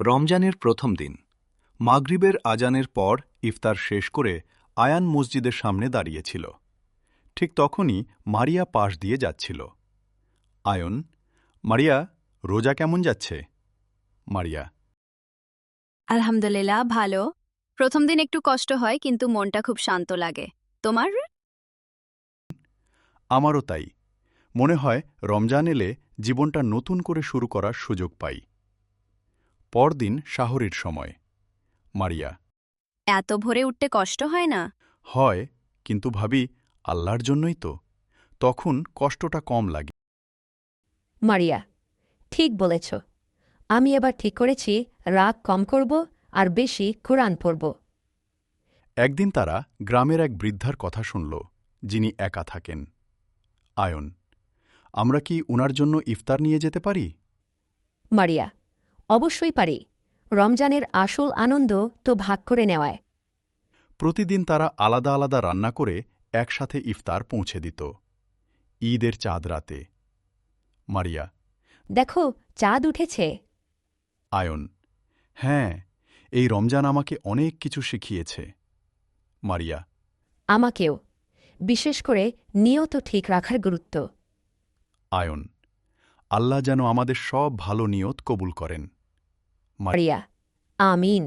রমজানের প্রথম দিন মাগরিবের আজানের পর ইফতার শেষ করে আয়ান মসজিদের সামনে দাঁড়িয়েছিল। ঠিক তখনই মারিয়া পাশ দিয়ে যাচ্ছিল। আয়ন, মারিয়া, রোজা কেমন যাচ্ছে? মারিয়া: আলহামদুলিল্লাহ, ভালো। প্রথম দিন একটু কষ্ট হয়, কিন্তু মনটা খুব শান্ত লাগে। তোমার? আমারও তাই। মনে হয় রমজান এলে জীবনটা নতুন করে শুরু করার সুযোগ পাই। পরদিন শাহরির সময়। মারিয়া: এত ভোরে উঠতে কষ্ট হয় না? হয়, কিন্তু ভাবি আল্লাহর জন্যই তো। তখন কষ্টটা কম লাগে। মারিয়া: ঠিক বলেছ। আমি এবার ঠিক করেছি রাগ কম করব আর বেশি কোরআন পড়ব। একদিন তারা গ্রামের এক বৃদ্ধার কথা শুনল, যিনি একা থাকেন। আয়ন: আমরা কি উনার জন্য ইফতার নিয়ে যেতে পারি? মারিয়া: অবশ্যই পারি। রমজানের আসল আনন্দ তো ভাগ করে নেওয়ায়। প্রতিদিন তারা আলাদা আলাদা রান্না করে একসাথে ইফতার পৌঁছে দিত। ঈদের চাঁদ রাতে। মারিয়া: দেখো, চাঁদ উঠেছে। আয়ন: হ্যাঁ, এই রমজান আমাকে অনেক কিছু শিখিয়েছে। মারিয়া: আমাকেও, বিশেষ করে নিয়ত ঠিক রাখার গুরুত্ব। আয়ন: আল্লাহ যেন আমাদের সব ভালো নিয়ত কবুল করেন। মারিয়া: আমিন।